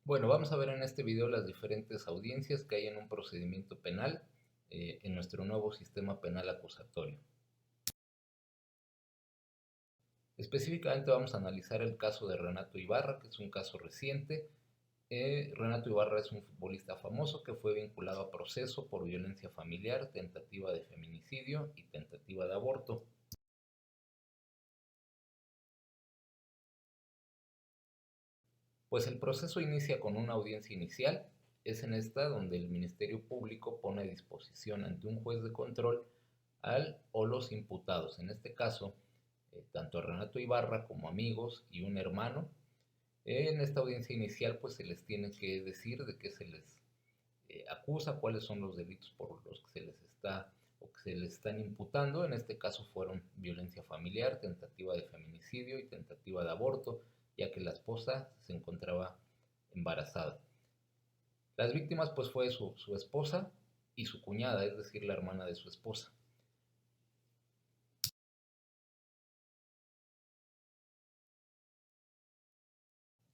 Bueno, vamos a ver en este video las diferentes audiencias que hay en un procedimiento penal en nuestro nuevo sistema penal acusatorio. Específicamente vamos a analizar el caso de Renato Ibarra, que es un caso reciente. Renato Ibarra es un futbolista famoso que fue vinculado a proceso por violencia familiar, tentativa de feminicidio y tentativa de aborto. Pues el proceso inicia con una audiencia inicial. Es en esta donde el Ministerio Público pone a disposición ante un juez de control al o los imputados, en este caso, tanto a Renato Ibarra como amigos y un hermano. En esta audiencia inicial pues se les tiene que decir de qué se les acusa, cuáles son los delitos por los que se les está o que se les están imputando. En este caso fueron violencia familiar, tentativa de feminicidio y tentativa de aborto, ya que la esposa se encontraba embarazada. Las víctimas pues fue su esposa y su cuñada, es decir, la hermana de su esposa.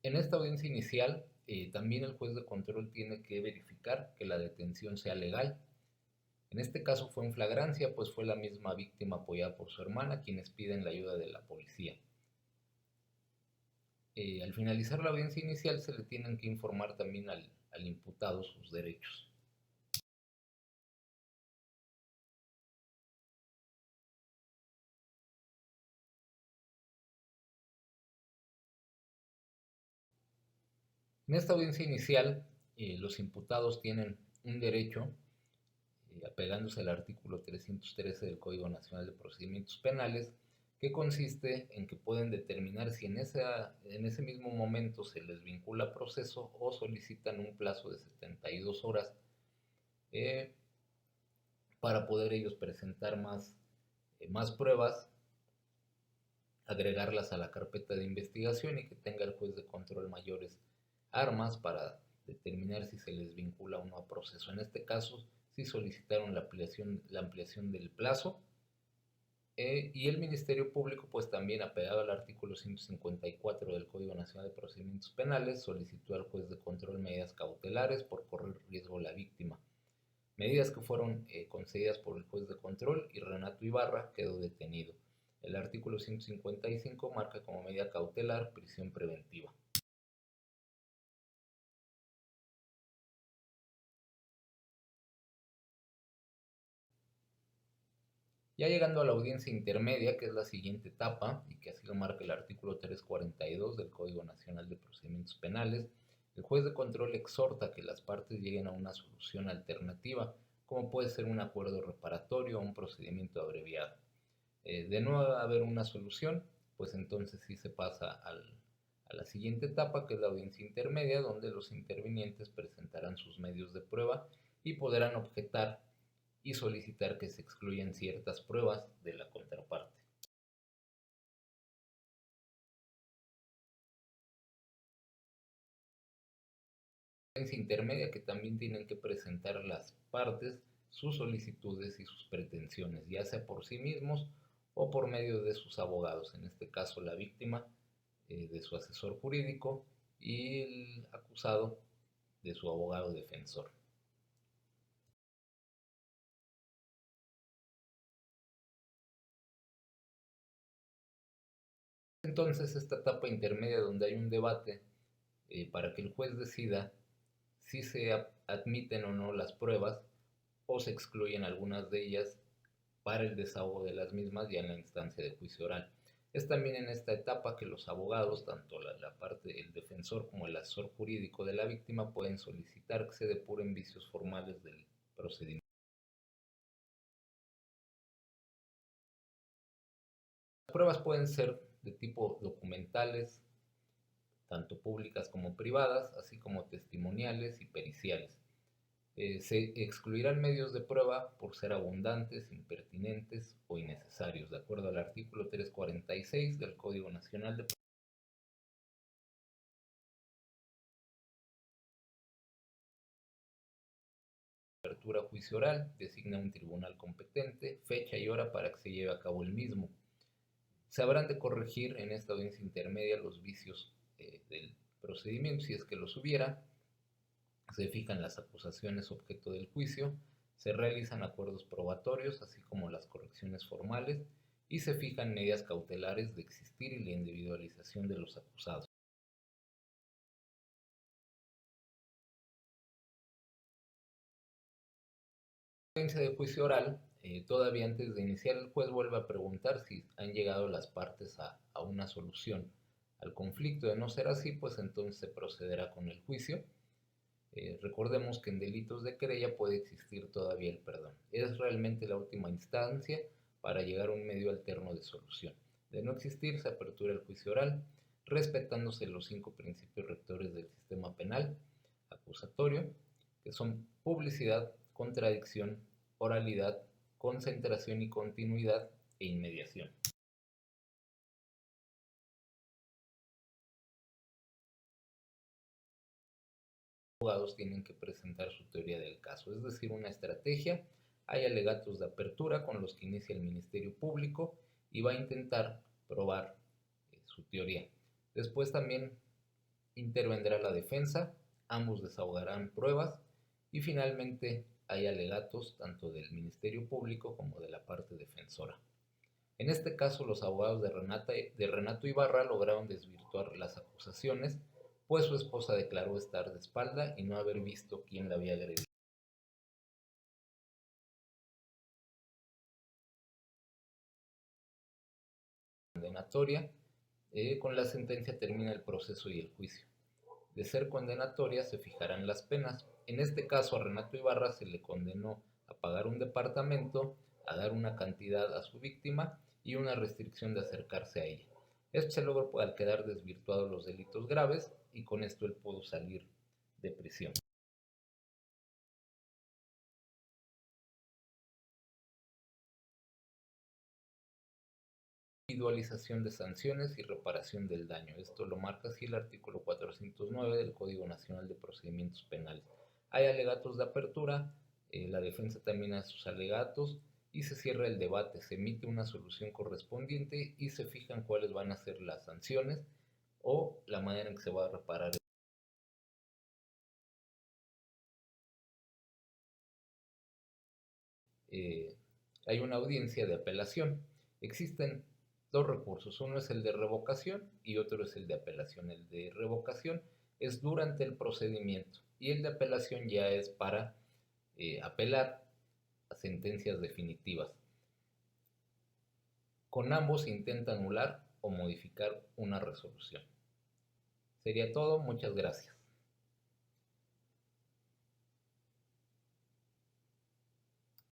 En esta audiencia inicial, también el juez de control tiene que verificar que la detención sea legal. En este caso fue en flagrancia, pues fue la misma víctima apoyada por su hermana quienes piden la ayuda de la policía. Al finalizar la audiencia inicial se le tienen que informar también al imputado sus derechos. En esta audiencia inicial, los imputados tienen un derecho, apegándose al artículo 313 del Código Nacional de Procedimientos Penales, que consiste en que pueden determinar si en ese mismo momento se les vincula a proceso o solicitan un plazo de 72 horas eh, para poder ellos presentar más pruebas, agregarlas a la carpeta de investigación y que tenga el juez de control mayores armas para determinar si se les vincula o no a proceso. En este caso, sí solicitaron la ampliación del plazo, y el Ministerio Público, pues también apegado al artículo 154 del Código Nacional de Procedimientos Penales, solicitó al juez de control medidas cautelares por correr riesgo a la víctima. Medidas que fueron concedidas por el juez de control y Renato Ibarra quedó detenido. El artículo 155 marca como medida cautelar prisión preventiva. Ya llegando a la audiencia intermedia, que es la siguiente etapa, y que así lo marca el artículo 342 del Código Nacional de Procedimientos Penales, el juez de control exhorta que las partes lleguen a una solución alternativa, como puede ser un acuerdo reparatorio o un procedimiento abreviado. De no haber una solución, pues entonces sí se pasa a la siguiente etapa, que es la audiencia intermedia, donde los intervinientes presentarán sus medios de prueba y podrán objetar y solicitar que se excluyan ciertas pruebas de la contraparte. Audiencia intermedia, que también tienen que presentar las partes sus solicitudes y sus pretensiones, ya sea por sí mismos o por medio de sus abogados, en este caso la víctima de su asesor jurídico y el acusado de su abogado defensor. Entonces, esta etapa intermedia donde hay un debate para que el juez decida si se admiten o no las pruebas o se excluyen algunas de ellas para el desahogo de las mismas ya en la instancia de juicio oral. Es también en esta etapa que los abogados, tanto la parte, el defensor como el asesor jurídico de la víctima, pueden solicitar que se depuren vicios formales del procedimiento. Las pruebas pueden ser de tipo documentales, tanto públicas como privadas, así como testimoniales y periciales. Se excluirán medios de prueba por ser abundantes, impertinentes o innecesarios, de acuerdo al artículo 346 del Código Nacional de apertura a juicio oral, designa un tribunal competente, fecha y hora para que se lleve a cabo el mismo. Se habrán de corregir en esta audiencia intermedia los vicios del procedimiento, si es que los hubiera, se fijan las acusaciones objeto del juicio, se realizan acuerdos probatorios, así como las correcciones formales, y se fijan medidas cautelares de existir y la individualización de los acusados. En la audiencia de juicio oral, todavía antes de iniciar, el juez vuelve a preguntar si han llegado las partes a una solución al conflicto. De no ser así, pues entonces se procederá con el juicio. Recordemos que en delitos de querella puede existir todavía el perdón. Es realmente la última instancia para llegar a un medio alterno de solución. De no existir, se apertura el juicio oral, respetándose los 5 principios rectores del sistema penal acusatorio, que son publicidad, contradicción, oralidad, concentración y continuidad e inmediación. Los abogados tienen que presentar su teoría del caso, es decir, una estrategia. Hay alegatos de apertura con los que inicia el Ministerio Público y va a intentar probar su teoría. Después también intervendrá la defensa, ambos desahogarán pruebas y finalmente hay alegatos tanto del Ministerio Público como de la parte defensora. En este caso, los abogados de Renato Ibarra lograron desvirtuar las acusaciones, pues su esposa declaró estar de espalda y no haber visto quién la había agredido. Condenatoria, con la sentencia termina el proceso y el juicio. De ser condenatoria se fijarán las penas. En este caso a Renato Ibarra se le condenó a pagar un departamento, a dar una cantidad a su víctima y una restricción de acercarse a ella. Esto se logró al quedar desvirtuados los delitos graves y con esto él pudo salir de prisión. Individualización de sanciones y reparación del daño. Esto lo marca así el artículo 409 del Código Nacional de Procedimientos Penales. Hay alegatos de apertura, la defensa también hace sus alegatos y se cierra el debate, se emite una solución correspondiente y se fijan cuáles van a ser las sanciones o la manera en que se va a reparar. Eh, Hay una audiencia de apelación. Existen dos recursos, uno es el de revocación y otro es el de apelación. El de revocación es durante el procedimiento y el de apelación ya es para apelar a sentencias definitivas. Con ambos se intenta anular o modificar una resolución. Sería todo, muchas gracias.